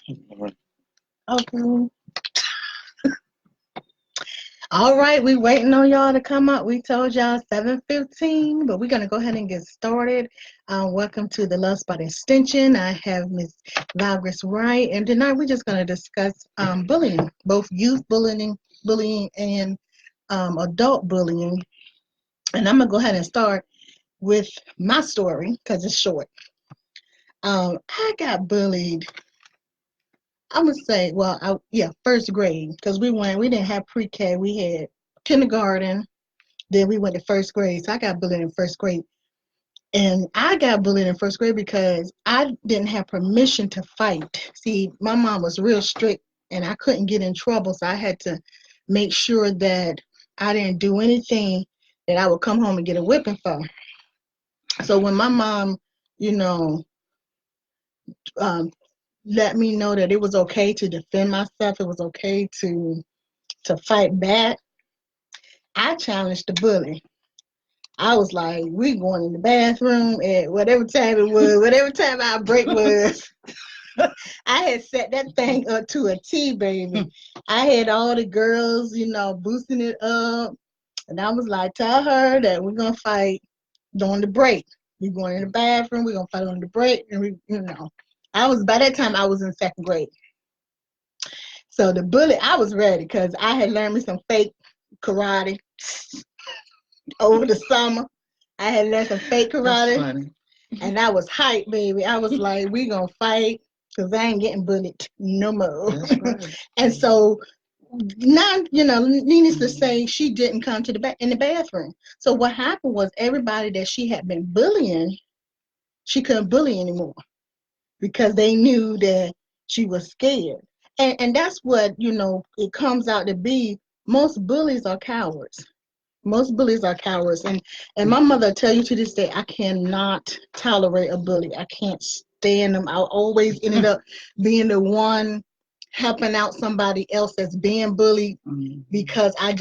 Okay. All right, we waiting on y'all to come up. We told y'all 7:15, but we're gonna go ahead and get started. Welcome to the Love Spot Extension. I have Miss Valgrace Wright, and tonight we're just gonna discuss bullying, both youth bullying, and adult bullying. And I'm gonna go ahead and start with my story because it's short. I got bullied. I'm gonna say, well, first grade, because we didn't have pre-K, we had kindergarten, then we went to first grade. So I got bullied in first grade, and I got bullied in first grade because I didn't have permission to fight. See, my mom was real strict, and I couldn't get in trouble, so I had to make sure that I didn't do anything that I would come home and get a whipping for. So when my mom, you know, um, let me know that it was okay to defend myself, it was okay to fight back, I challenged the bully. I was like, we going in the bathroom at whatever time it was, whatever time our break was. I had set that thing up to a T, baby. I had all the girls, boosting it up. And I was like, tell her that we're going to fight during the break. We're going in the bathroom. We're going to fight on the break. And by that time, I was in second grade. So the bully, I was ready because I had learned me some fake karate over the summer. I had learned some fake karate. And I was hyped, baby. I was like, we going to fight because I ain't getting bullied no more. Right. And so now, needless to say, she didn't come to in the bathroom. So what happened was everybody that she had been bullying, she couldn't bully anymore because they knew that she was scared. And that's what, it comes out to be. Most bullies are cowards. Most bullies are cowards. And my mother tell you to this day, I cannot tolerate a bully. I can't stand them. I always ended up being the one helping out somebody else that's being bullied because I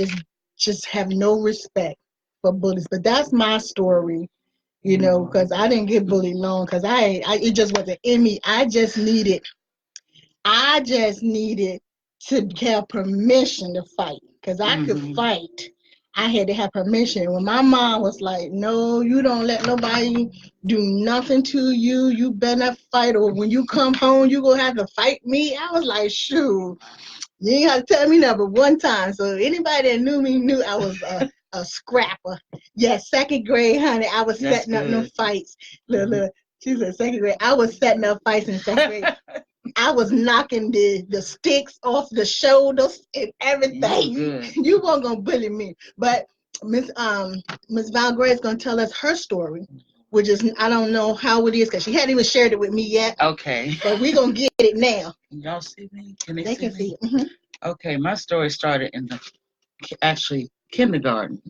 just have no respect for bullies. But that's my story, because I didn't get bullied long because it just wasn't in me. I just needed to have permission to fight because I could fight. I had to have permission. When my mom was like, no, you don't let nobody do nothing to you. You better not fight. Or when you come home, you going to have to fight me. I was like, shoot, you ain't have to tell me nothing but one time. So anybody that knew me knew I was a scrapper. Yeah, second grade, honey, I was setting up no fights. Look, she said second grade. I was setting up fights in second grade. I was knocking the sticks off the shoulders and everything. You weren't gonna bully me. But Miss Valgrace is gonna tell us her story, which is I don't know how it is because she hadn't even shared it with me yet. Okay. But we're gonna get it now. Can y'all see me? Can they can see me? See it. Okay, my story started in actually kindergarten.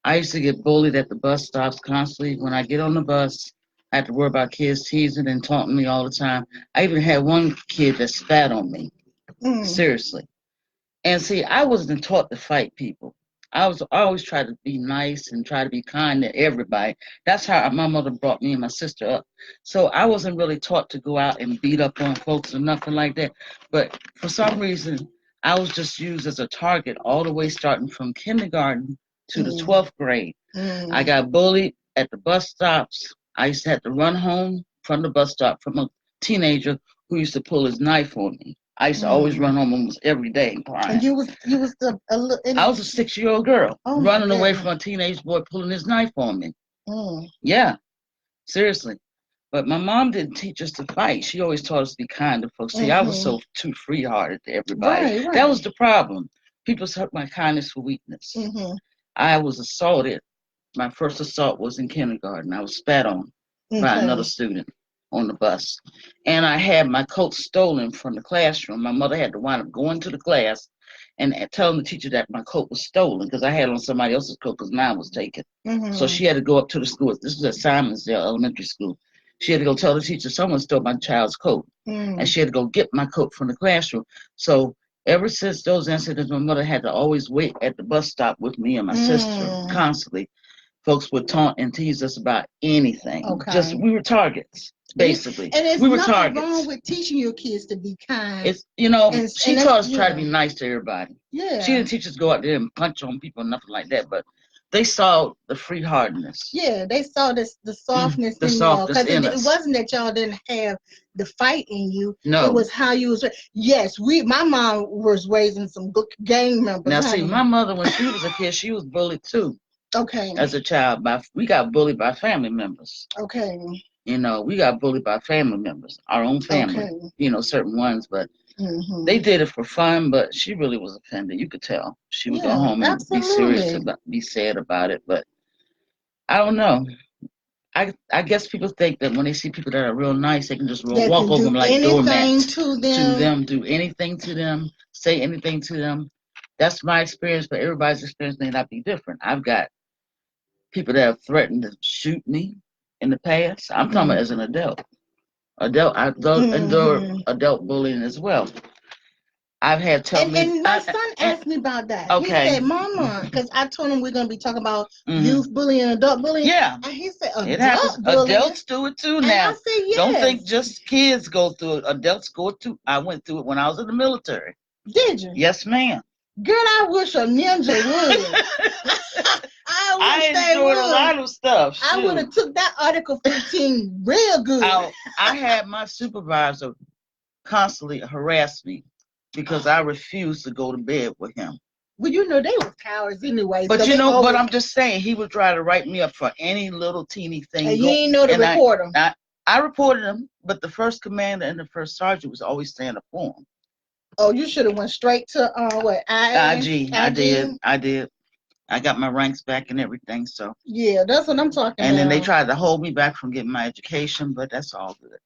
I used to get bullied at the bus stops constantly. When I get on the bus, I had to worry about kids teasing and taunting me all the time. I even had one kid that spat on me. Seriously. And see, I wasn't taught to fight people. I always try to be nice and try to be kind to everybody. That's how my mother brought me and my sister up. So I wasn't really taught to go out and beat up on folks or nothing like that. But for some reason, I was just used as a target all the way starting from kindergarten to the 12th grade. I got bullied at the bus stops. I used to have to run home from the bus stop from a teenager who used to pull his knife on me. I used to always run home almost every day and crying. And you was I was a 6-year-old girl running away from a teenage boy pulling his knife on me. Yeah, seriously. But my mom didn't teach us to fight. She always taught us to be kind to folks. See, I was so too free-hearted to everybody. Right. That was the problem. People took my kindness for weakness. I was assaulted. My first assault was in kindergarten. I was spat on by another student on the bus. And I had my coat stolen from the classroom. My mother had to wind up going to the class and telling the teacher that my coat was stolen because I had on somebody else's coat because mine was taken. So she had to go up to the school. This was at Simonsdale Elementary School. She had to go tell the teacher someone stole my child's coat. And she had to go get my coat from the classroom. So ever since those incidents, my mother had to always wait at the bus stop with me and my sister constantly folks would taunt and tease us about anything. Okay. We were targets, basically. And it's we were nothing targets. wrong with teaching your kids to be kind. It's she and taught us to try to be nice to everybody. Yeah. She didn't teach us to go out there and punch on people, nothing like that. But they saw the free hardness. Yeah, they saw the softness the in softness y'all. Because in us. It wasn't that y'all didn't have the fight in you. No. It was how you was. Yes, my mom was raising some good gang members. Now, see, my mother, when she was a kid, she was bullied too. Okay. As a child, we got bullied by family members. Okay. We got bullied by family members, our own family. Okay. Certain ones, but they did it for fun. But she really was offended. You could tell. She would go home and be sad about it. But I don't know. I guess people think that when they see people that are real nice, they can just walk over them like doormats. To them, do anything to them, say anything to them. That's my experience, but everybody's experience may not be different. I've got people that have threatened to shoot me in the past. I'm talking about as an adult. I endure adult bullying as well. I've had and my son asked me about that. Okay. He said, "Mama," because I told him we're going to be talking about youth bullying and adult bullying. Yeah. And he said, "It happens. Bullying. Adults do it too now." And I said, "Yes." Don't think just kids go through it. Adults go through. I went through it when I was in the military. Did you? Yes, ma'am. Girl, I wish a ninja would. I enjoyed a lot of stuff. I would have took that Article 15 real good. I had my supervisor constantly harass me because I refused to go to bed with him. Well, they were cowards anyway. But but I'm just saying, he would try to write me up for any little teeny thing. And you ain't know to report him. I reported him, but the first commander and the first sergeant was always standing up for him. Oh, you should have went straight to what? IG. I did. I got my ranks back and everything. So yeah, that's what I'm talking about. And then they tried to hold me back from getting my education, but that's all good.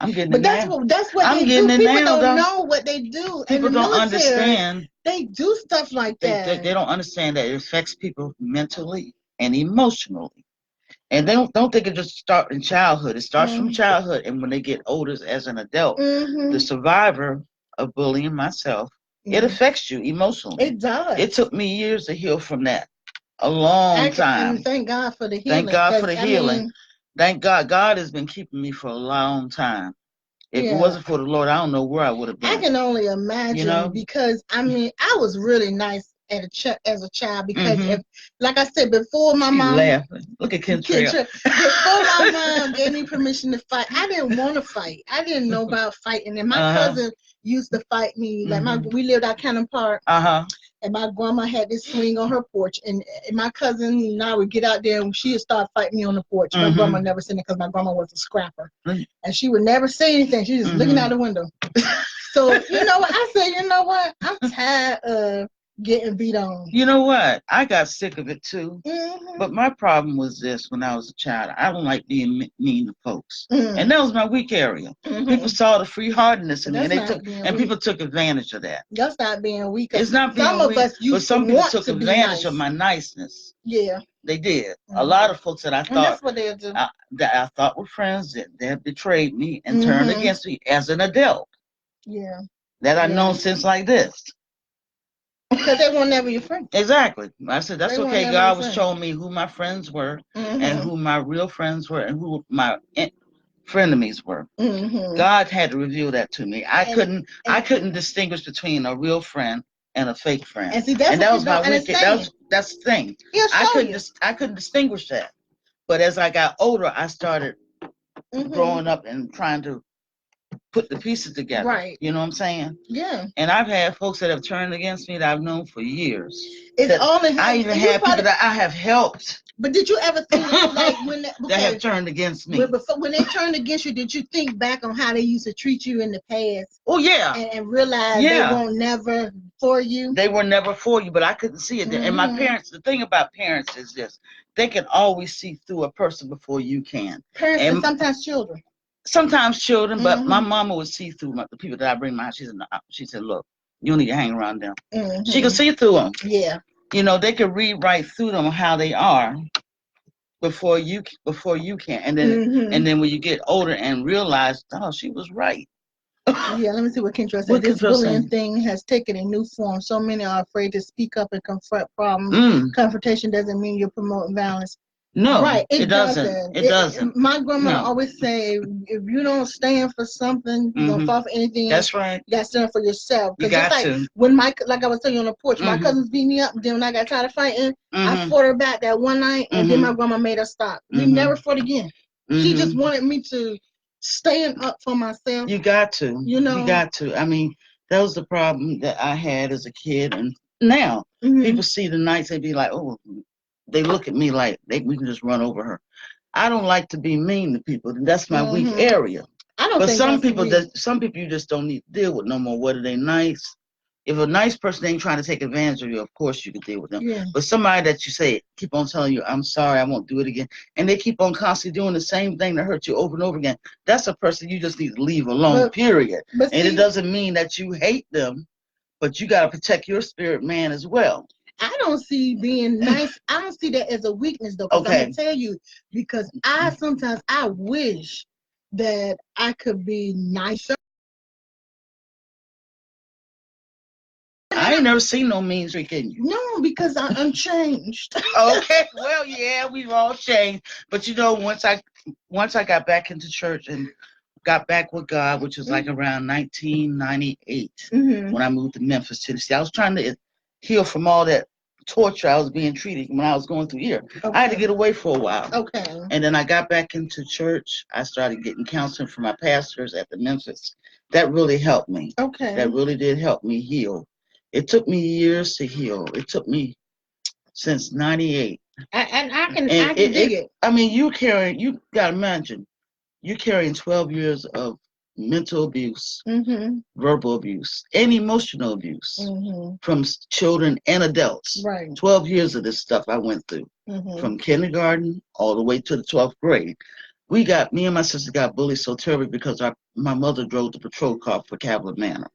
I'm getting it now. But that's what I'm they getting do. it People now, don't know what they do. People don't understand. They do stuff like that. They don't understand that it affects people mentally and emotionally. And they don't think it just starts in childhood. It starts from childhood, and when they get older as an adult, the survivor of bullying, myself, it affects you emotionally. It does. It took me years to heal from that. A long time. And thank God for the healing. Thank God for the healing. Thank God. God has been keeping me for a long time. If it wasn't for the Lord, I don't know where I would have been. I can only imagine because I was really nice as a child because if, like I said, before my mom laughing. Look at Kentrail. Before my mom gave me permission to fight, I didn't want to fight. I didn't know about fighting, and my cousin used to fight me. Like we lived out Cannon Park. And my grandma had this swing on her porch, and my cousin and I would get out there, and she would start fighting me on the porch. My grandma never seen it because my grandma was a scrapper, and she would never say anything. She was just looking out the window. So I said, I'm tired of getting beat on. You know what? I got sick of it too. But my problem was this: when I was a child, I don't like being mean to folks, and that was my weak area. People saw the free hardness in me, and people took advantage of that. That's not being weak. It's not being some weak, of us but some people took advantage of my niceness. Yeah, they did. A lot of folks that I thought that's what they do. That I thought were friends that have betrayed me and turned against me as an adult. Yeah, that I've known since like this. Because they weren't never your friend. Exactly. I said, that's okay. God was showing me who my friends were and who my real friends were and who my frenemies were. God had to reveal that to me. I couldn't distinguish between a real friend and a fake friend. And see, that was my wicked. That's the thing. I couldn't distinguish that. But as I got older, I started growing up and trying to put the pieces together. Right. You know what I'm saying? Yeah. And I've had folks that have turned against me that I've known for years. I even had people that I have helped. But did you ever think like when that have turned against me? When they turned against you, did you think back on how they used to treat you in the past? Oh yeah. And realize they weren't never for you? They were never for you, but I couldn't see it. And my parents, the thing about parents is this: they can always see through a person before you can. Parents and sometimes children. Sometimes children, but my mama would see through the people that I bring my house. She said, look, you don't need to hang around them. She could see through them. Yeah. They could read right through them how they are before you can. And then when you get older and realize, oh, she was right. Yeah, let me see what Kendra said. This bullying thing has taken a new form. So many are afraid to speak up and confront problems. Confrontation doesn't mean you're promoting violence. No, Right, it doesn't. It doesn't. My grandma No. always say, if you don't stand for something, you're gonna fall for anything else. That's right. You gotta stand for yourself. You Cause just got like to. when like I was telling you on the porch, my cousins beat me up. Then when I got tired of fighting, I fought her back that one night, and then my grandma made her stop. We never fought again. She just wanted me to stand up for myself. You got to. You know. You got to. I mean, that was the problem that I had as a kid, and now people see the nights, they be like, oh, they look at me like we can just run over her. I don't like to be mean to people. That's my weak area. I don't But think some people you just don't need to deal with no more. Whether they nice. If a nice person ain't trying to take advantage of you, of course you can deal with them. Yeah. But somebody that you say keep on telling you, I'm sorry, I won't do it again, and they keep on constantly doing the same thing to hurt you over and over again, that's a person you just need to leave alone, period. And it doesn't mean that you hate them, but you got to protect your spirit man as well. I don't see being nice. I don't see that as a weakness, though. Because I'm gonna tell you, because sometimes I wish that I could be nicer. I ain't never seen no mean streak in you. No, because I'm changed. Okay, well, yeah, we've all changed. But you know, once I got back into church and got back with God, which was like around 1998 when I moved to Memphis, Tennessee. I was trying to heal from all that torture I was being treated when I was going through here. I had to get away for a while. Okay. And then I got back into church. I started getting counseling from my pastors at the Memphis. That really helped me. Okay. That really did help me heal. It took me years to heal. It took me since 98. And I can dig it. I mean, you got to imagine, you're carrying 12 years of mental abuse, verbal abuse, and emotional abuse from children and adults. Right. 12 years of this stuff I went through, from kindergarten all the way to the 12th grade. Me and my sister got bullied so terribly because my mother drove the patrol car for Cavalier Manor.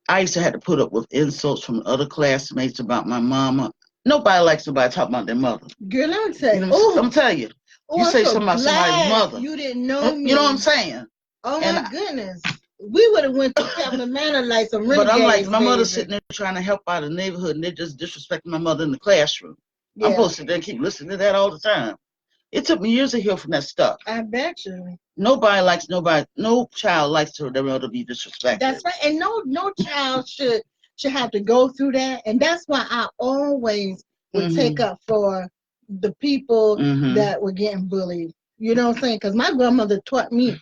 I used to have to put up with insults from other classmates about my mama. Nobody likes somebody talking about their mother. Girl, let me tell you. I'm telling you. You say something about somebody's mother. You didn't know me. You know what I'm saying? Oh my goodness. We would have went to Cavalier Manor like some renegades. But I'm like, my mother's sitting there trying to help out the neighborhood, and they're just disrespecting my mother in the classroom. Yeah. I'm supposed to sit there and keep listening to that all the time. It took me years to heal from that stuff. I bet you. No child likes their mother to be disrespected. That's right. And no child should have to go through that. And that's why I always would take up for the people that were getting bullied. You know what I'm saying? Because my grandmother taught me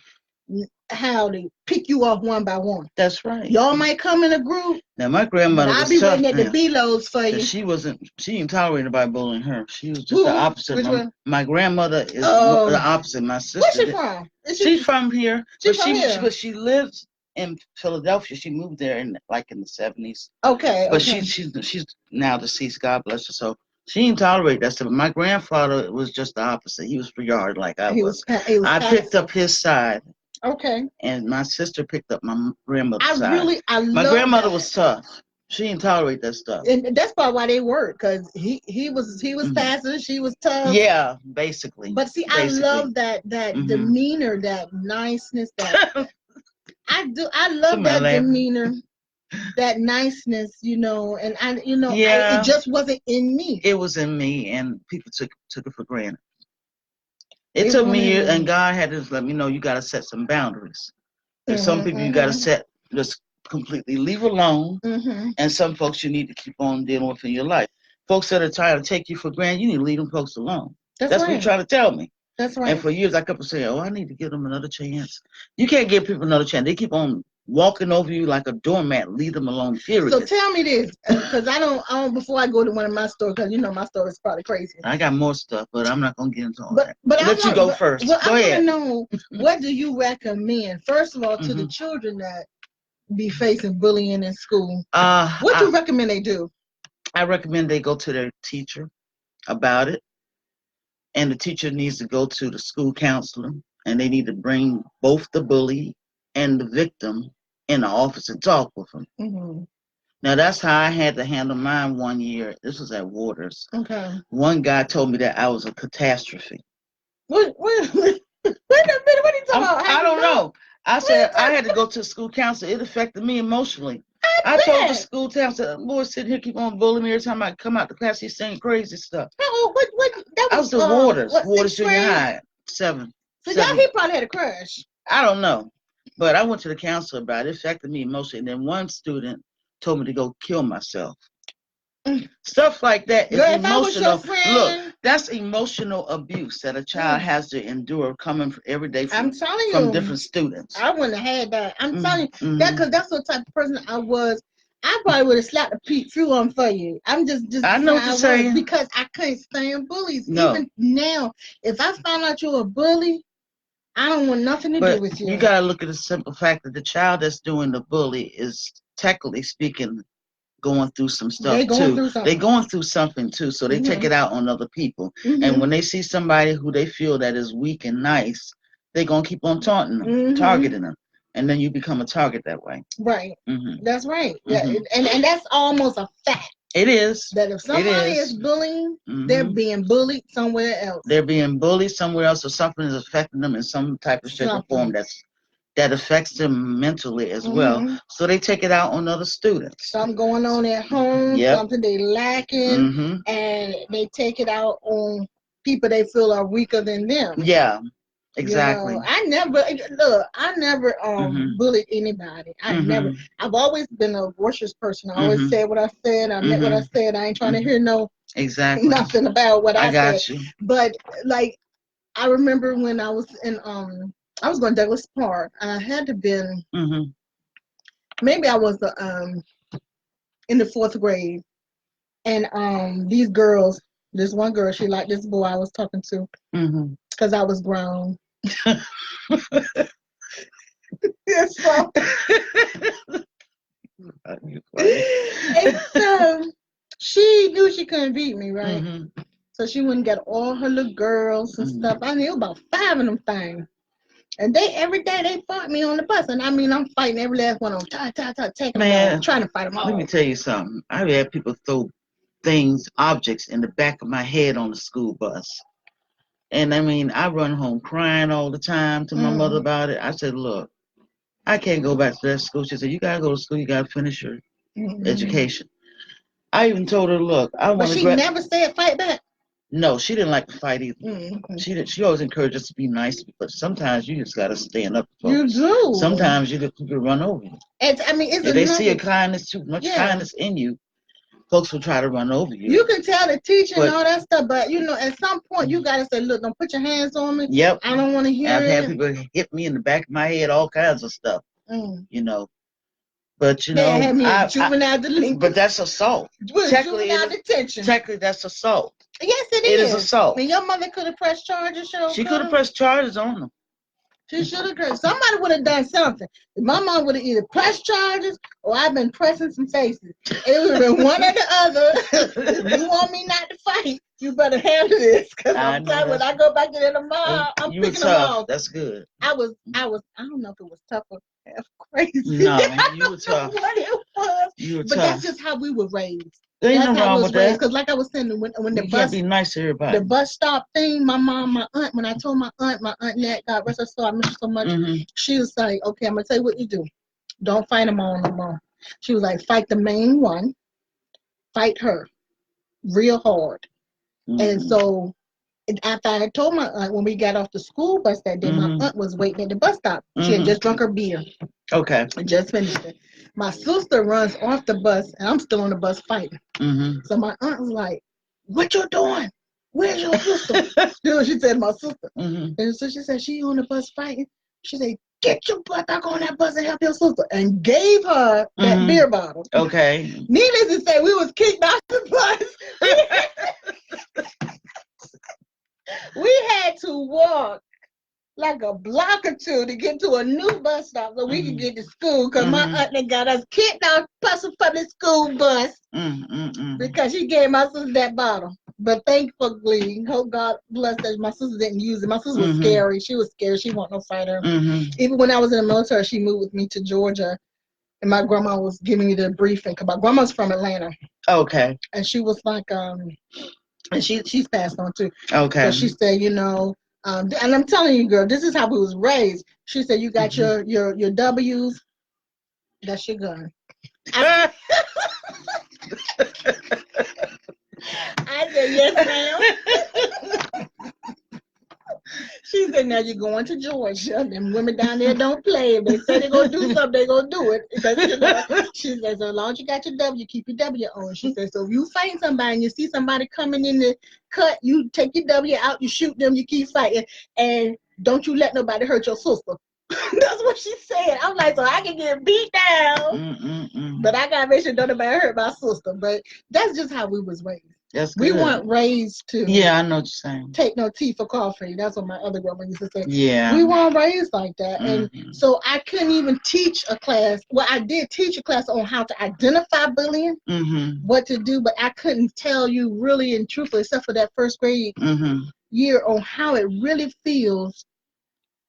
how to pick you off one by one. That's right. Y'all might come in a group. Now my grandmother was tough. I'll be waiting at the B-loads for you. She didn't tolerate anybody bullying her. She was just the opposite. Which one? My grandmother is the opposite. My sister. Where's she from? She's from here. But she lives in Philadelphia. She moved there in the 70s. Okay. But she's now deceased. God bless her. So she didn't tolerate that stuff. My grandfather was just the opposite. He was free yard like I was. I picked up his side. Okay. And my sister picked up my grandmother's side. My grandmother was tough. She didn't tolerate that stuff. And that's probably why they worked, because he was passive, she was tough. Yeah, basically. But see, I love that demeanor, that niceness, that I love that demeanor, that niceness, and it just wasn't in me. It was in me, and people took it for granted. It took me years, and God had to let me know you got to set some boundaries. There's some people you got to just completely leave alone, and some folks you need to keep on dealing with in your life. Folks that are trying to take you for granted, you need to leave them folks alone. That's right. What you're trying to tell me. That's right. And for years I kept saying, I need to give them another chance. You can't give people another chance. They keep on walking over you like a doormat. Leave them alone, period. So tell me this, because I don't, before I go to one of my stores, because my store is probably crazy. I got more stuff, but I'm not going to get into all that. But let you go first. Well, go ahead. I want to know, what do you recommend, first of all, to the children that be facing bullying in school? What do you recommend they do? I recommend they go to their teacher about it. And the teacher needs to go to the school counselor, and they need to bring both the bully and the victim in the office and talk with them. Now, that's how I had to handle mine one year. This was at Waters. Okay. One guy told me that I was a catastrophe. Wait a minute. What are you talking about? I don't know. I said I had to go to the school counselor. It affected me emotionally. I told the school counselor, boy, sitting here keep on bullying me every time I come out the class. He's saying crazy stuff. That I was the Waters, what, Waters sixth Junior grade? High, 7. So y'all, he probably had a crush. I don't know, but I went to the counselor about it. It affected me emotionally. And then one student told me to go kill myself. Stuff like that is Girl, if I was your emotional. friend, Look, that's emotional abuse that a child has to endure coming every day I'm telling from you, different students. I wouldn't have had that. I'm telling you that because that's what type of person I was. I probably would have slapped a few on for you. I'm just I know what you're saying. because I couldn't stand bullies. No. Even now, if I found out you're a bully, I don't want nothing to do with you. You gotta look at the simple fact that the child that's doing the bully is technically speaking going through some stuff They're going through something too, so they take it out on other people. Mm-hmm. And when they see somebody who they feel that is weak and nice, they're gonna keep on taunting them, targeting them, and then you become a target that way. Right. That's right. Yeah, and that's almost a fact. It is that if somebody is bullying, they're being bullied somewhere else. They're being bullied somewhere else, or something is affecting them in some type of shape or form that affects them mentally as well. So they take it out on other students. Something going on at home, something they lacking, and they take it out on people they feel are weaker than them. Yeah, exactly. You know, I never bullied anybody. I've always been a worship person. I always said what I said. I meant what I said. I ain't trying to hear nothing about what I said. You. But like, I remember when I was in I was going to Douglas Park. I had to been maybe I was in the 4th grade, and these girls, this one girl, she liked this boy I was talking to because I was grown. Yes, so. And so she knew she couldn't beat me, right? So she went and got all her little girls and stuff. I knew about 5 of them things. And every day they fought me on the bus. And I mean, I'm fighting every last one of them. Taking them all, trying to fight them all. Let me tell you something. I've had people throw objects in the back of my head on the school bus. And I mean, I run home crying all the time to my mother about it. I said, look, I can't go back to that school. She said, you got to go to school. You got to finish your education. I even told her, look, I want to. But she never said fight back. No, she didn't like to fight either. She always encouraged us to be nice, but sometimes you just got to stand up for folks. You do. Sometimes you get people run over you. If they see a kindness, too much kindness in you, folks will try to run over you. You can tell the teacher and all that stuff, but you know, at some point you gotta say, look, don't put your hands on me. Yep. I don't want to hear it. I've had people hit me in the back of my head, all kinds of stuff. You know. But you know, had me juvenile delinquent. But that's assault. Technically, detention. Technically, that's assault. Yes, it is assault. And your mother could have pressed charges. She could have pressed charges on them. She should have. Somebody would have done something. My mom would have either pressed charges or I've been pressing some faces. It would have been one or the other. If you want me not to fight, you better handle this. Because I'm telling you, when I go back in the mall, I'm picking them off. That's good. I don't know if it was tough or crazy. No, you were tough. What it was. You were but tough. That's just how we were raised. There ain't no wrong with that. Because like I was saying, when the you bus, can't be nice to everybody. The bus stop thing, my mom, my aunt, when I told my aunt Nat, God rest her soul, I miss her so much, she was like, okay, I'm going to tell you what you do. Don't fight them all no more. She was like, fight the main one. Fight her real hard. And so after I had told my aunt, when we got off the school bus that day, my aunt was waiting at the bus stop. She had just drunk her beer. Okay. I just finished it. My sister runs off the bus, and I'm still on the bus fighting. So my aunt was like, what you doing? Where's your sister? You know what she said to my sister. And so she said, she on the bus fighting. She said, get your butt back on that bus and help your sister. And gave her that beer bottle. Okay. Needless to say, we was kicked out the bus. We had to walk like a block or two to get to a new bus stop so we could get to school, because my aunt got us kicked out from the school bus because she gave my sister that bottle. But thankfully, hope God bless that my sister didn't use it. My sister was scary. She was scared. She wasn't no fighter. Even when I was in the military, she moved with me to Georgia, and my grandma was giving me the briefing, because my grandma's from Atlanta. Okay. And she was like, and she's passed on too. Okay. So she said, you know, and I'm telling you, girl, this is how we was raised. She said, you got your W's, that's your gun. I said, yes, ma'am. She said, now you're going to Georgia. Them women down there don't play. If they say they're going to do something, they're going to do it. Because, she said, so long as you got your W, keep your W on. She said, so if you fight somebody and you see somebody coming in the cut, you take your W out, you shoot them, you keep fighting. And don't you let nobody hurt your sister. That's what she said. I'm like, so I can get beat down, but I gotta make sure don't nobody hurt my sister. But that's just how we was raised. That's good. We weren't raised to. Yeah, I know what you're saying. Take no tea for coffee. That's what my other grandma used to say. Yeah. We weren't raised like that, and so I couldn't even teach a class. Well, I did teach a class on how to identify bullying, what to do, but I couldn't tell you really and truthfully, except for that first grade year, on how it really feels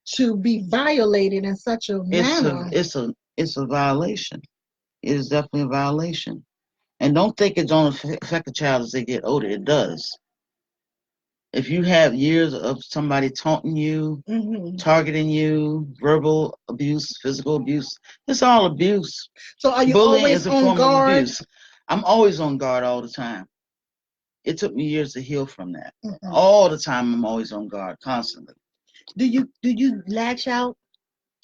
to be violated in such a manner. It's a violation. It is definitely a violation. And don't think it don't affect a child as they get older. It does. If you have years of somebody taunting you, targeting you, verbal abuse, physical abuse, it's all abuse. So are you Bullying always is a on form guard? of abuse. I'm always on guard all the time. It took me years to heal from that. All the time I'm always on guard, constantly. Do you lash out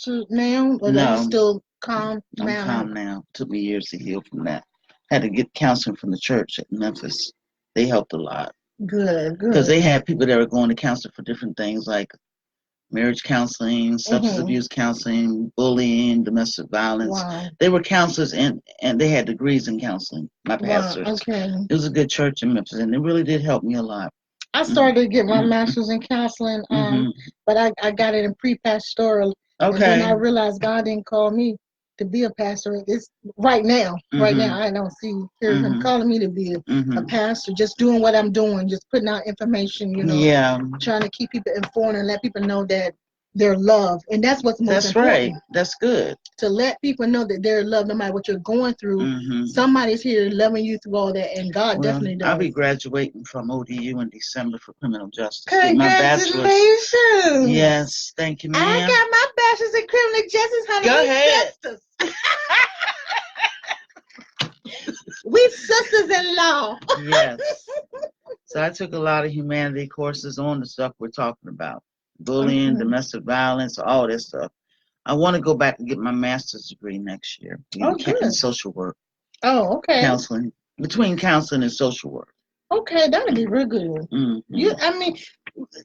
to now, or No, are you still calm? I'm calm now. It took me years to heal from that. Had to get counseling from the church at Memphis. They helped a lot. Good. Because they had people that were going to counseling for different things like marriage counseling, substance abuse counseling, bullying, domestic violence. Wow. They were counselors and they had degrees in counseling, my pastors. Wow, okay. It was a good church in Memphis, and it really did help me a lot. I started to get my master's in counseling, but I got it in pre-pastoral. Okay. And then I realized God didn't call me to be a pastor. It's right now. Right now, I don't see him calling me to be a pastor. Just doing what I'm doing, just putting out information, trying to keep people informed and let people know that they're loved. And that's what's most important. That's right. That's good. To let people know that they're loved no matter what you're going through. Somebody's here loving you through all that, and God definitely does. I'll be graduating from ODU in December for criminal justice. Congratulations. Yes, thank you, ma'am. I got my bachelor's in criminal justice, honey. Go ahead. We sisters-in-law. Yes. So I took a lot of humanity courses on the stuff we're talking about. Bullying, domestic violence, all that stuff. I want to go back and get my master's degree next year in social work. Oh, okay. Counseling, between counseling and social work. Okay, that'd be real good. I mean,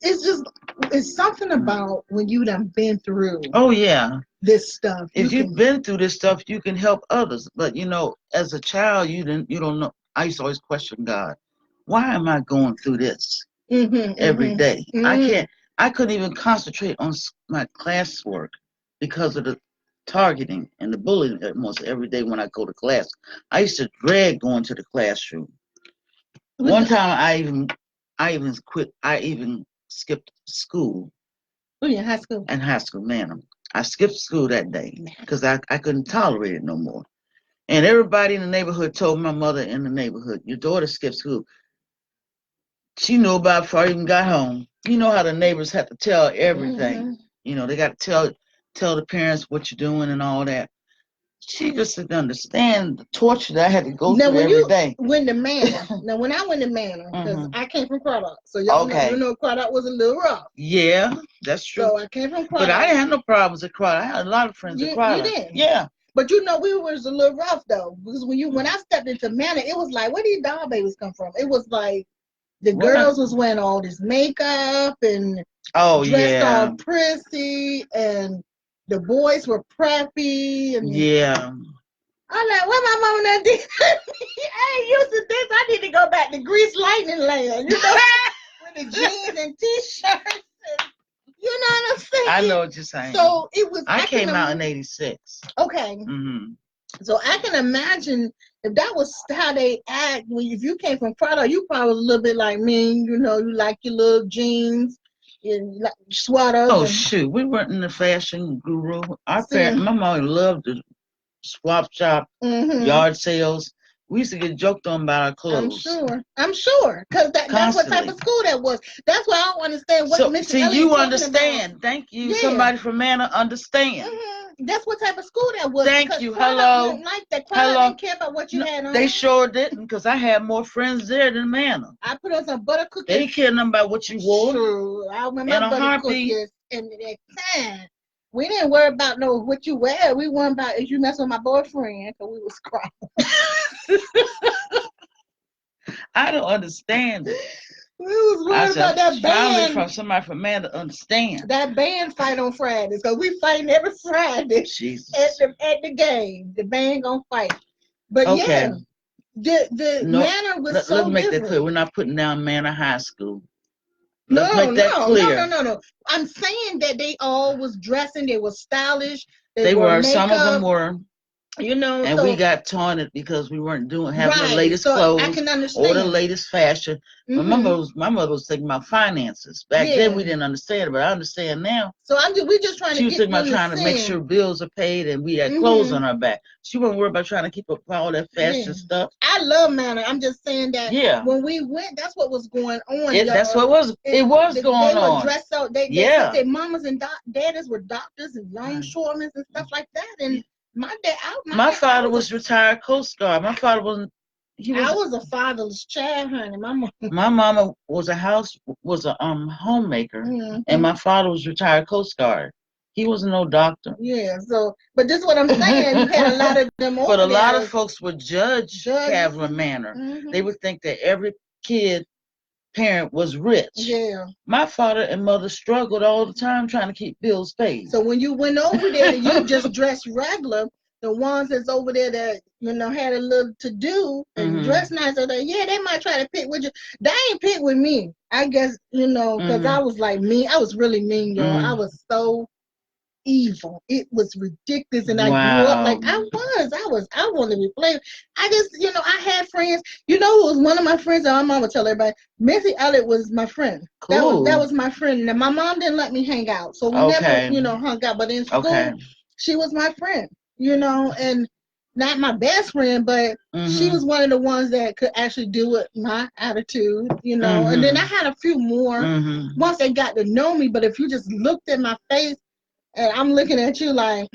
it's something about when you done been through. Oh yeah. This stuff. If you've been through this stuff, you can help others. But as a child, you don't know. I used to always question God. Why am I going through this every day? I couldn't even concentrate on my classwork because of the targeting and the bullying almost every day when I go to class. I used to dread going to the classroom. One time I even quit. I even skipped school. Oh, yeah, high school. And high school, man. I skipped school that day because I couldn't tolerate it no more. And everybody in the neighborhood told my mother in the neighborhood, your daughter skipped school. She knew about it before I even got home. You know how the neighbors have to tell everything. They got to tell the parents what you're doing and all that. She just didn't understand the torture that I had to go through every day. When the manor, when I went to manor, because I came from Craddock, so y'all know Craddock was a little rough. Yeah, that's true. So I came from Craddock. But I didn't have no problems at Craddock. I had a lot of friends at Craddock. You did? Yeah. But we was a little rough though, because when I stepped into manor, it was like, where did these doll babies come from? It was like the girls was wearing all this makeup and dressed all prissy, and the boys were preppy. And I'm like, what my mama done did? I ain't used to this. I need to go back to Grease Lightning Land, with the jeans and t-shirts. You know what I'm saying? I know what you're saying. So it was. I came out in '86. Okay. So I can imagine if that was how they act. If you came from Craddock, you probably was a little bit like me. You like your little jeans and like sweaters. Oh shoot, we weren't in the fashion guru. My mom loved the swap shop, yard sales. We used to get joked on about our clothes. I'm sure, because that's what type of school that was. That's why I don't understand what Mr. See, Elliott you talking understand. about. Thank you. Yeah. Somebody from Manor understand. That's what type of school that was. Thank you. Hello. Like that. Didn't care about what you had on. They sure didn't, because I had more friends there than Manor. I put on some butter cookies. They didn't care nothing about what you wore. True. I remember my butter cookies in that time. We didn't worry about what you wear. We worried about if you mess with my boyfriend, because we was crying. I don't understand it. We was worried about that band. From somebody from Man to understand. That band fight on Fridays, because we fighting every Friday. Jesus. At the game. The band gonna fight. But okay. Yeah, the Manor was so Let's make different. that clear. We're not putting down Manor High School. No. I'm saying that they all was dressing. They were stylish. They were. Makeup, some of them were. And we got taunted because we weren't having the latest clothes I can understand. Or the latest fashion. Mm-hmm. My mother was thinking about finances. Back then we didn't understand, but I understand now. So we just trying to. She was thinking about trying to make sure bills are paid and we had clothes on our back. She wasn't worried about trying to keep up with all that fashion stuff. I love Manor. I'm just saying that. When we went, that's what was going on. That's what was. It was going on. They were dressed out. Their mamas and daddies were doctors and longshoremen and stuff like that. And my father was retired Coast Guard. My father wasn't. I was a fatherless child, honey. My mama was a homemaker, and my father was retired Coast Guard. He wasn't no doctor. Yeah. So, but this is what I'm saying. You had a lot of them. But a lot of folks would judge Cavalier Manor. They would think that every parent was rich. Yeah. My father and mother struggled all the time trying to keep bills paid. So when you went over there, you just dressed regular. The ones that's over there that had a little to do and dressed nice, they might try to pick with you. They ain't pick with me. I guess because I was like mean. I was really mean, y'all. I was so evil. It was ridiculous, and I grew up like I wanted to be played. I just I had friends. Who was one of my friends? My mom would tell everybody. Missy Elliott was my friend. Cool. That was my friend. Now my mom didn't let me hang out, so we never hung out. But in school, she was my friend. And not my best friend, but she was one of the ones that could actually deal with my attitude, And then I had a few more once they got to know me. But if you just looked at my face and I'm looking at you like,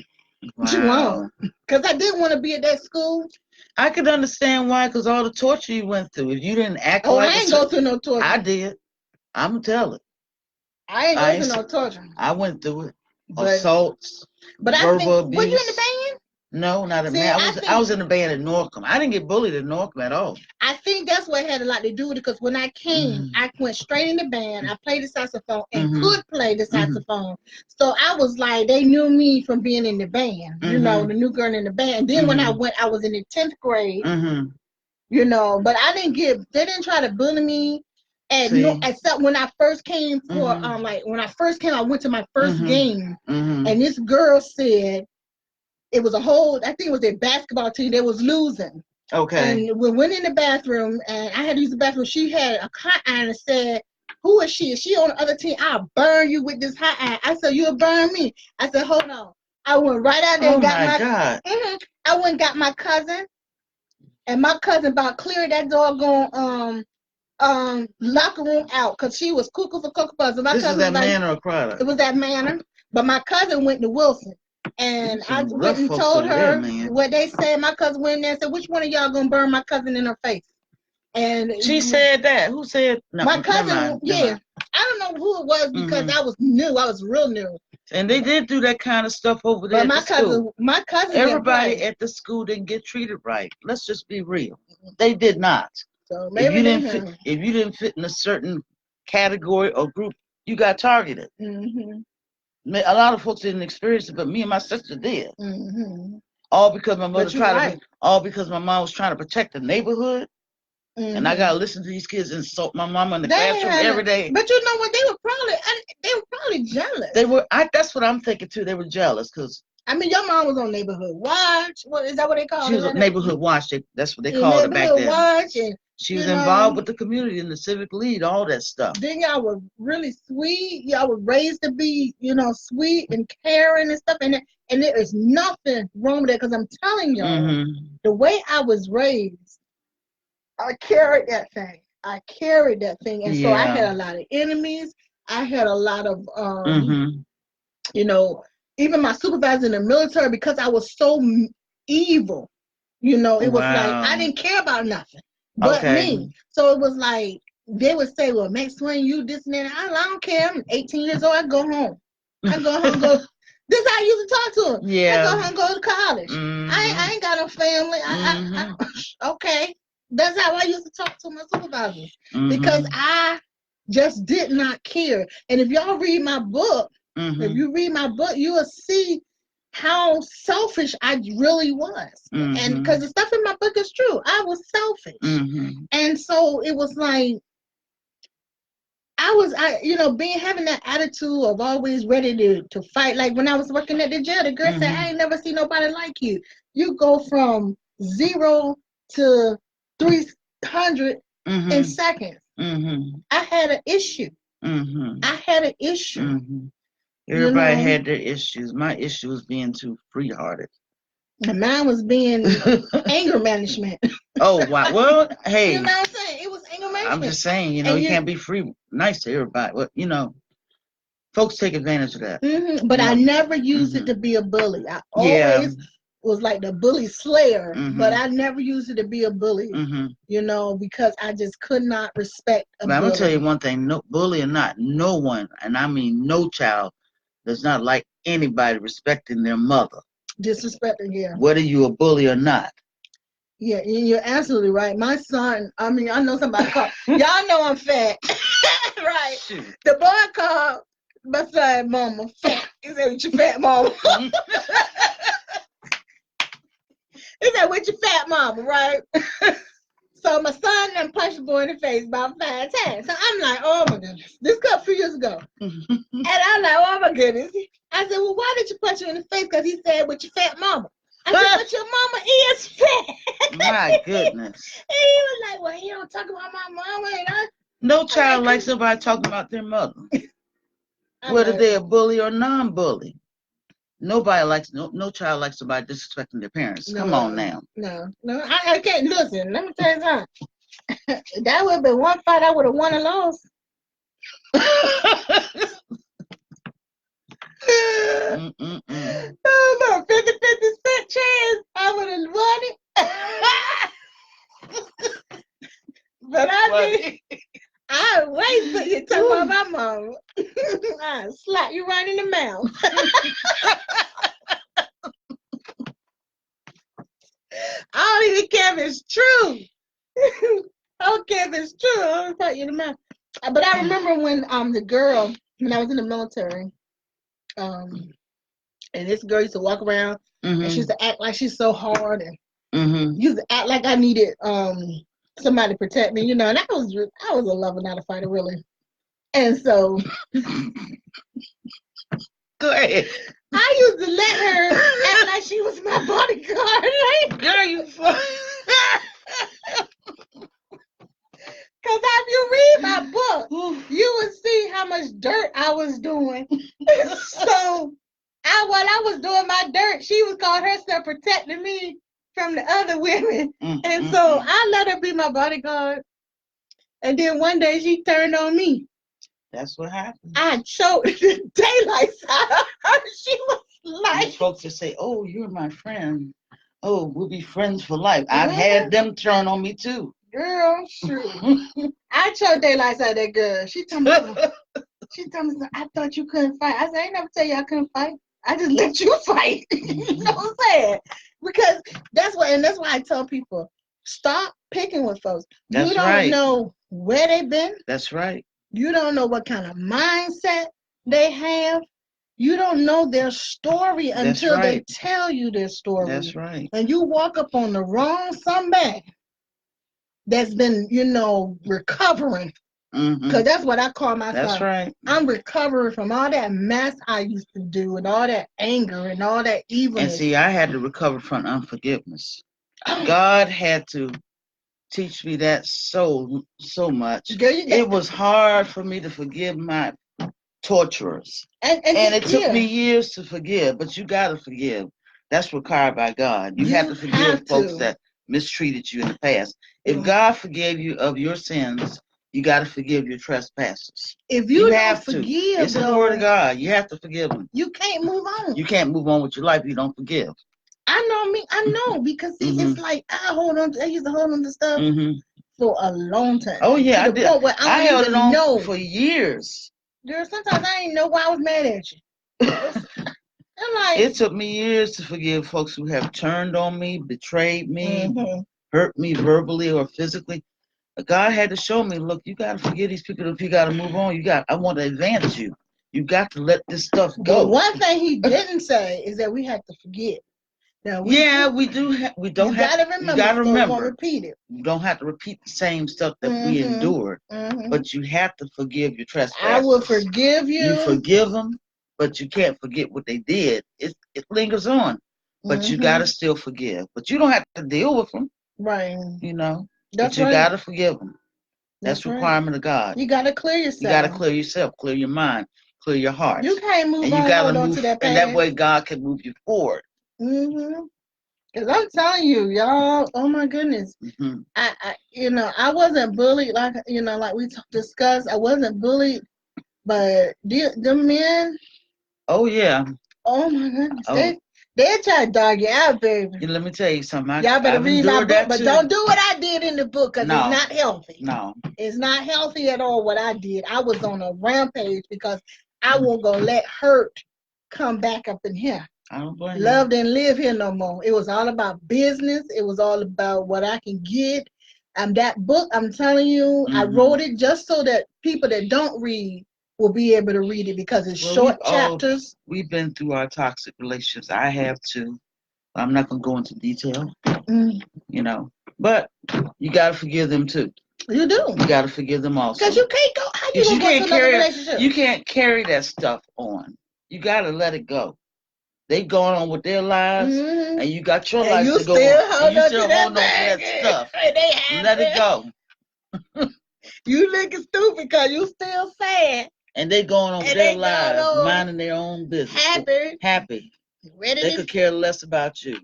what you want? Because I didn't want to be at that school. I could understand why, because all the torture you went through. If you didn't act I ain't go through no torture. I did. I'm telling. I ain't go through no torture. I went through it. Assaults. But verbal abuse. Were you in the band? No, not in band. I was in the band at Norcom. I didn't get bullied at Norcom at all. I think that's what had a lot to do with it, because when I came, I went straight in the band. I played the saxophone and could play the saxophone. So I was like, they knew me from being in the band, the new girl in the band. And then when I went, I was in the 10th grade, but they didn't try to bully me. Except when I first came for, when I first came, I went to my first game, and this girl said, it was I think it was their basketball team. They was losing. Okay. And we went in the bathroom, and I had to use the bathroom. She had a hot iron and said, who is she? Is she on the other team? I'll burn you with this hot iron. I said, you'll burn me. I said, hold on. I went right out there and got God. I went and got my cousin, and my cousin about cleared that doggone locker room out, because she was cuckoo for Cocoa Puffs. This is that Manor or Craddock? It was that Manor. But my cousin went to Wilson. And I went and told her what they said. My cousin went in there and said, which one of y'all gonna burn my cousin in her face? And she said that. Who said? No, my cousin. I don't know who it was, because I was new. I was real new. And they did do that kind of stuff over there. But my cousin. Everybody at the school didn't get treated right. Let's just be real. They did not. So maybe if you didn't fit in a certain category or group, you got targeted. A lot of folks didn't experience it, but me and my sister did. All because my mother all because my mom was trying to protect the neighborhood. And I gotta listen to these kids insult my mama in the classroom every day. But you know what? They were probably jealous. They were. That's what I'm thinking too. They were jealous, because I mean, your mom was on Neighborhood Watch. What is that? What they call it? She was on Neighborhood Watch. That's what they called it back then. Watch, and she was involved with the community and the civic lead, all that stuff. Then y'all were really sweet. Y'all were raised to be, sweet and caring and stuff. And there is nothing wrong with that, because I'm telling y'all, the way I was raised, I carried that thing. I carried that thing. And so I Yeah. had a lot of enemies. I had a lot of, Mm-hmm. you know, even my supervisor in the military, because I was so evil, it was like I Wow. didn't care about nothing but Okay. me. So it was like they would say, well, Max Swain, you this and that. I don't care. I'm 18 years old. I go home. I go home, go. This is how I used to talk to him. I Yeah. go home, go to college. I ain't got no family. Okay. That's how I used to talk to my supervisors because I just did not care. And if y'all read my book, if you read my book, you will see how selfish I really was. And because the stuff in my book is true, I was selfish. And so it was like being having that attitude of always ready to fight. Like when I was working at the jail, the girl said, I ain't never seen nobody like you. You go from 0 to 300 in seconds. I had an issue. I had an issue. Everybody had their issues. My issue was being too free-hearted. And mine was being anger management. Oh, wow. Well, hey. You know what I'm saying? It was anger management. I'm just saying, you can't be nice to everybody. Well, folks take advantage of that. But I never used it to be a bully. I always was like the bully slayer, but I never used it to be a bully, because I just could not respect a bully. I'm going to tell you one thing, no bully or not, no one, and I mean no child, does not like anybody respecting their mother. Disrespecting, yeah. Whether you a bully or not. Yeah, you're absolutely right. My son, I know somebody called, y'all know I'm fat, right? Shoot. The boy called my son mama fat. He said, with your fat mama. He said, with your fat mama, right? So my son done punched the boy in the face about 5 times. So I'm like, oh my goodness. This was a few years ago. And I'm like, oh my goodness. I said, well, why did you punch him in the face? Because he said, with your fat mama. I said, but your mama is fat. My goodness. And he was like, well, he don't talk about my mama. And no child likes somebody talking about their mother. Whether they're a bully or non-bully. Nobody likes, no child likes somebody disrespecting their parents. No, come on now. No, I can't. Listen, let me tell you something. That would have been one fight I would have won and lost. Oh, no, 50-50 chance I would have won it. But I wait till you talk about my mama. I slap you right in the mouth. I don't even care if it's true. I don't care if it's true. I don't slap you in the mouth. But I remember when the girl, when I was in the military, and this girl used to walk around and she used to act like she's so hard and used to act like I needed somebody to protect me, and I was a lover, not a fighter, really. And so go ahead. I used to let her act like she was my bodyguard. Right? Girl, you fun. Because if you read my book, you would see how much dirt I was doing. So while I was doing my dirt, she was calling herself protecting me from the other women. And so I let her be my bodyguard. And then one day she turned on me. That's what happened. I choked the daylights out of her. She was like... These folks that say, oh, you're my friend. Oh, we'll be friends for life. I've had them turn on me too. Girl, sure. I choked daylights out of that girl. She told me, I thought you couldn't fight. I said, I ain't never tell you I couldn't fight. I just let you fight. You know what I'm saying? Because that's why I tell people, stop picking with folks. That's you don't know where they've been. That's right. You don't know what kind of mindset they have. You don't know their story until they tell you their story. That's right. And you walk up on the wrong somebody that's been, recovering. Because that's what I call myself. That's right. I'm recovering from all that mess I used to do and all that anger and all that evilness. And see, I had to recover from unforgiveness. God had to teach me that so much. Girl, it was hard for me to forgive my torturers. And it took me years to forgive, but you got to forgive. That's required by God. You have to forgive folks that mistreated you in the past. If Right. God forgave you of your sins, you got to forgive your trespasses. If you don't have to. forgive, It's in the Word of God. You have to forgive them. you can't move on. You can't move on with your life if you don't forgive. I know because see, it's like I used to hold on to stuff for a long time. Oh yeah, to the point where I I held don't it even on know. for years. Girl, sometimes I ain't know why I was mad at you. I'm like, It took me years to forgive folks who have turned on me, betrayed me, hurt me verbally or physically. But God had to show me, look, you got to forgive these people if you got to move on. I want to advance you. You got to let this stuff go. But one thing he didn't say is that we have to forget. Now, we do. We don't you have. Gotta remember, you got to remember. Won't repeat it. You don't have to repeat the same stuff that we endured, but you have to forgive your trespasses. I will forgive you. You forgive them, but you can't forget what they did. It lingers on, but you got to still forgive. But you don't have to deal with them. Right. You know. That's but you right. got to forgive them. That's right. requirement of God. You got to clear yourself. You got to clear yourself, clear your mind, clear your heart. You can't move and on. You got to move to that past. And that way God can move you forward. Cause I'm telling you, y'all. Oh my goodness. I wasn't bullied like like we discussed. I wasn't bullied, but the men. Oh yeah. Oh my goodness. They try to dog you out, baby. Let me tell you something. Y'all better read my book, but don't do what I did in the book because it's not healthy. No. It's not healthy at all what I did. I was on a rampage because I wasn't going to let hurt come back up in here. I don't blame you. Love didn't live here no more. It was all about business. It was all about what I can get. That book, I'm telling you, I wrote it just so that people that don't read will be able to read it because it's short chapters. We've been through our toxic relationships. I have too. I'm not going to go into detail, but you got to forgive them too. You do. You got to forgive them also. Because you can't go. How you can't carry relationship? You can't carry that stuff on. You got to let it go. They going on with their lives, and you got your life to go on. And you still hold on to that stuff. Let it go. You looking stupid because you still sad. And they going on with their lives, minding their own business. Happy. They could care less about you,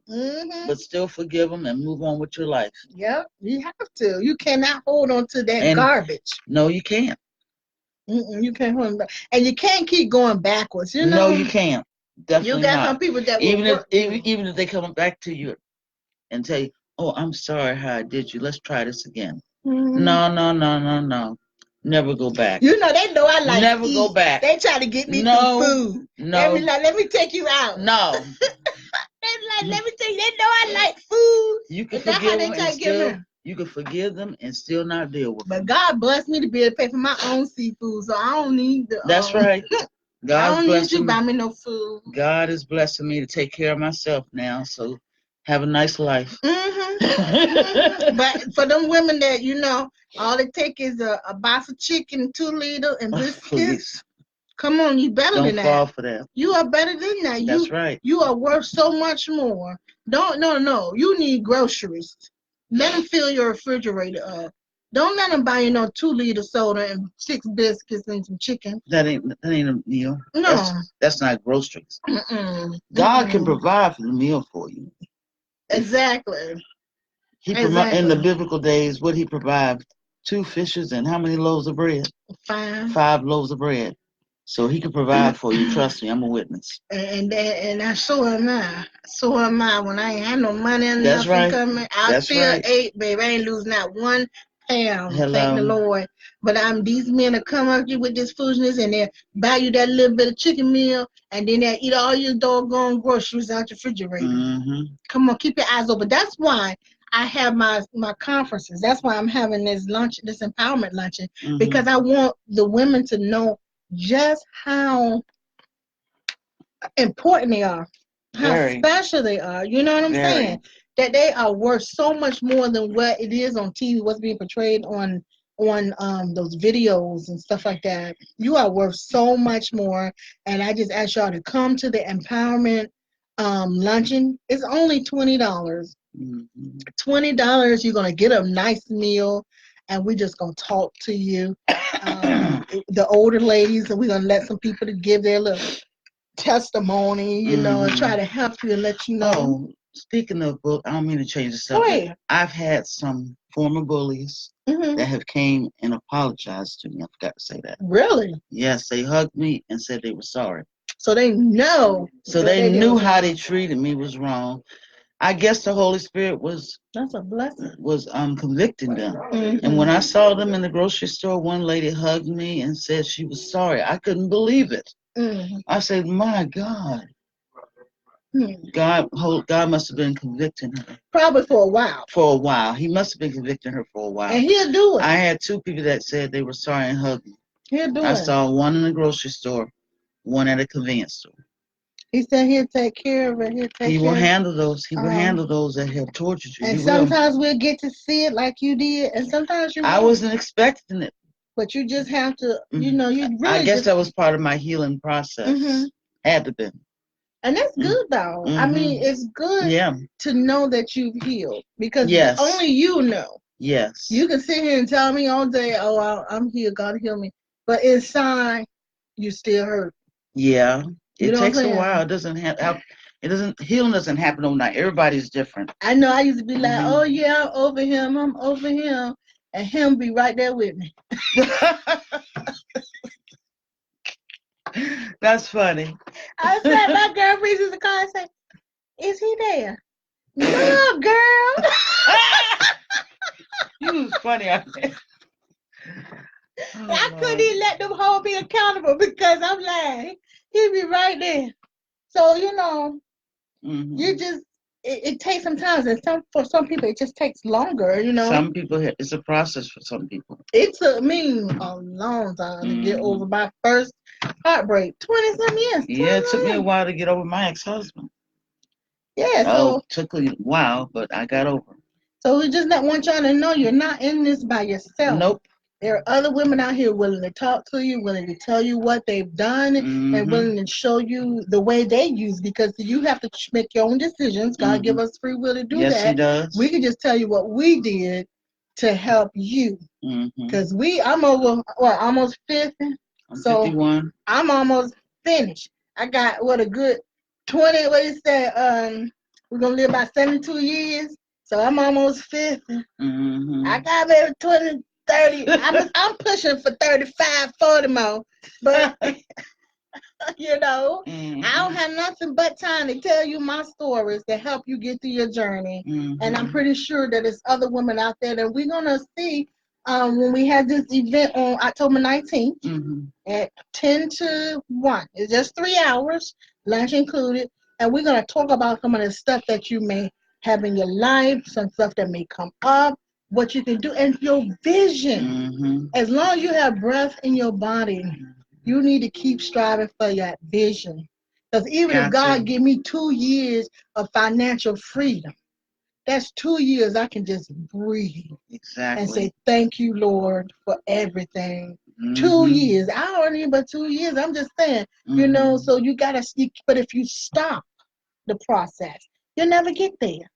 but still forgive them and move on with your life. Yep, you have to. You cannot hold on to that garbage. No, you can't. You can't hold on back. And you can't keep going backwards. No, you can't. Definitely you got not. Some people that even if they come back to you and tell you, "Oh, I'm sorry how I did you. Let's try this again." No. Never go back. They know I like Never to eat. Go back. They try to get me through food. No. Let me take you out. No. Let me tell you, they know I like food. You can forgive them and still, you can forgive them and still not deal with them. But God blessed me to be able to pay for my own seafood, so I don't need the. That's right. I don't need you buy me no food. God is blessing me to take care of myself now, so have a nice life. But for them women that all it take is a box of chicken, 2 liter, and biscuits. Please. Come on, you better than that. Don't fall for that. You are better than that. That's right. You are worth so much more. No. You need groceries. Let them fill your refrigerator up. Don't let them buy 2 liter soda and 6 biscuits and some chicken. That ain't a meal. No, that's not groceries. God can provide for the meal for you. Exactly. In the biblical days, what he provide? 2 fishes and how many loaves of bread? 5. 5 loaves of bread. So he can provide for you. Trust me, I'm a witness. And so am I. So am I. When I ain't had no money and nothing coming, I still ate, baby. I ain't lose not 1 pound. Hello. Thank the Lord. But these men will come up you with this foolishness and they buy you that little bit of chicken meal and then they eat all your doggone groceries out your refrigerator. Come on, keep your eyes open. That's why I have my conferences. That's why I'm having this empowerment luncheon, because I want the women to know just how important they are, how special they are. You know what I'm saying? That they are worth so much more than what it is on TV, what's being portrayed on those videos and stuff like that. You are worth so much more, and I just ask y'all to come to the empowerment luncheon. It's only $20. $20, you're gonna get a nice meal, and we're just gonna talk to you. The older ladies, and we're gonna let some people to give their little testimony, and try to help you and let you know. Speaking of book, I don't mean to change the Go subject. ahead. I've had some former bullies Hmm. that have came and apologized to me. I forgot to say that. Really? Yes, they hugged me and said they were sorry. So they know. So what they did knew was how wrong. they treated me was wrong. I guess the Holy Spirit was That's a blessing. convicting them. Mhm. And when I saw them in the grocery store, one lady hugged me and said she was sorry. I couldn't believe it. Mhm. I said, "My God, Mhm. God must have been convicting her Probably for a while. for a while. He must have been convicting her for a while." And he'll do it. I had two people that said they were sorry and hugged me. He'll do I it. saw one in the grocery store, one at a convenience store. He said he'll take care of it. He'll take He will care of it. handle those. He will handle those that have tortured you. And He will. sometimes we'll get to see it like you did, and sometimes you I won't. wasn't expecting it. But you just have to, you really. I guess just, that was part of my healing process. Mhm. Had to be. And that's good though. I mean, it's good Yeah. to know that you've healed because Yes. only you know. Yes. You can sit here and tell me all day, "Oh, I'm healed. God heal me," but inside, you still hurt. Yeah. You It know what I'm takes a saying? while. It doesn't have. It doesn't. Healing doesn't happen overnight. Everybody's different. I know I used to be like, "Oh yeah, I'm over him. I'm over him," and him be right there with me. That's funny. I said, my girl reaches the car and say, "Is he there?" No, girl. You was funny. I couldn't even let them hold me accountable because I'm like, he be right there. So you just it takes some time, and for some people it just takes longer. Some people it's a process for some people. It took me a long time to get over my first heartbreak. 20-some years. Yeah, it took me a while to get over my ex-husband. Yeah, it took a while, but I got over. So we just not want y'all to know you're not in this by yourself. Nope. There are other women out here willing to talk to you, willing to tell you what they've done, and willing to show you the way they use, because you have to make your own decisions. God give us free will to do that. Yes, He does. We can just tell you what we did to help you. Because I'm over, almost 50? I'm 51. I'm almost finished. I got, a good 20, we're going to live about 72 years. So I'm almost 50. I got maybe 20, 30. I'm pushing for 35, 40 more. But, I don't have nothing but time to tell you my stories to help you get through your journey. And I'm pretty sure that there's other women out there that we're going to see when we have this event on October 19th at 10 to 1. It's just 3 hours, lunch included. And we're going to talk about some of the stuff that you may have in your life, some stuff that may come up, what you can do, and your vision. As long as you have breath in your body, you need to keep striving for that vision. Because even if God give me 2 years of financial freedom, that's 2 years I can just breathe. Exactly. And say, thank you, Lord, for everything. 2 years. I don't need but 2 years. I'm just saying, so you got to speak. But if you stop the process, you'll never get there.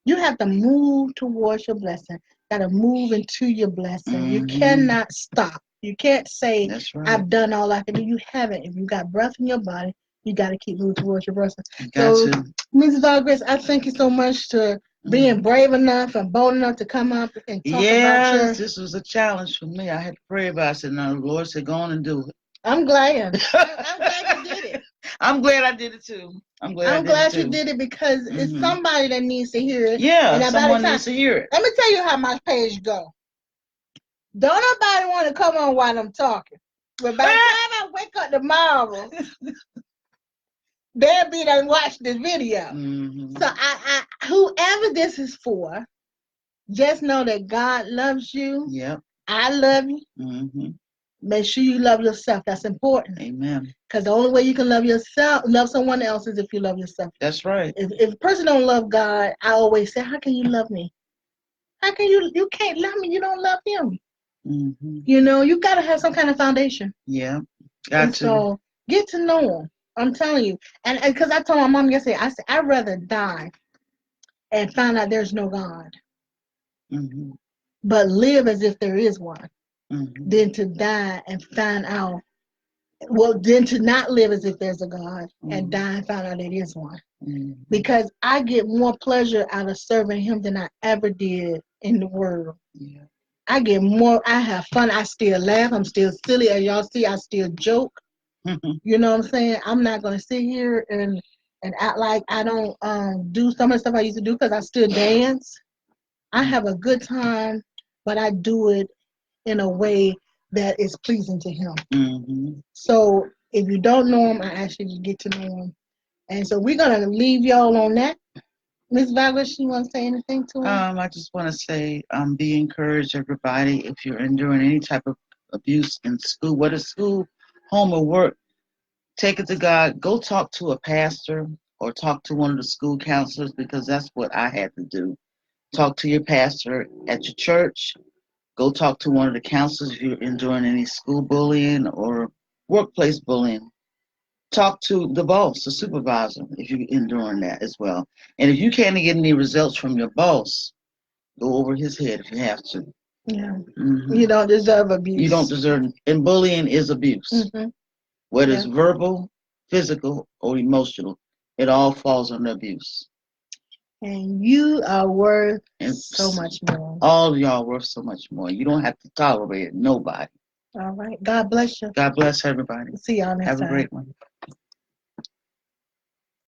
You have to move towards your blessing. Got to move into your blessing. You cannot stop. You can't say, right, I've done all I can do. You haven't. If you got breath in your body, you got to keep moving towards your blessing. So, Mrs. Valgrace, I thank you so much for being brave enough and bold enough to come up and talk about your... this was a challenge for me. I had to pray about it. I said, no, the Lord said, go on and do it. I'm glad. I'm glad you did it. I'm glad I did it too. I'm glad you did it because it's somebody that needs to hear it. Yeah, and someone needs to hear it. Let me tell you how my page go. Don't nobody want to come on while I'm talking. But by the time I wake up tomorrow, they'll be done watch this video. So I whoever this is for, just know that God loves you. Yep. I love you. Make sure you love yourself. That's important. Amen. Because the only way you can love someone else, is if you love yourself. That's right. If a person don't love God, I always say, how can you love me? How can you can't love me? You don't love him. You got to have some kind of foundation. Yeah. Got to. So get to know him. I'm telling you. And because I told my mom yesterday, I said, I'd rather die and find out there's no God. But live as if there is one. Than to die and find out Well, then to not live as if there's a God and Mm-hmm. die and find out there is one. Mm-hmm. Because I get more pleasure out of serving Him than I ever did in the world. Yeah. I get more, I have fun. I still laugh. I'm still silly. As y'all see, I still joke. You know what I'm saying? I'm not going to sit here and act like I don't do some of the stuff I used to do because I still dance. I have a good time, but I do it in a way that is pleasing to Him. Mm-hmm. So if you don't know Him, I ask you to get to know Him. And so we're going to leave y'all on that. Miss Valgrace, you want to say anything to him? I just want to say, be encouraged, everybody. If you're enduring any type of abuse in school, whether school, home, or work, take it to God. Go talk to a pastor or talk to one of the school counselors because that's what I had to do. Talk to your pastor at your church. Go talk to one of the counselors if you're enduring any school bullying or workplace bullying. Talk to the boss, the supervisor, if you're enduring that as well. And if you can't get any results from your boss, go over his head if you have to. Yeah. Hmm. You don't deserve You don't abuse. deserve, and bullying is abuse, Hmm. whether it's Yeah. verbal, physical, or emotional. It all falls under abuse. And you are worth And so much more. all of y'all worth so much more. You don't have to tolerate nobody. All right. God bless you. God bless everybody. See y'all next Have a time. great one.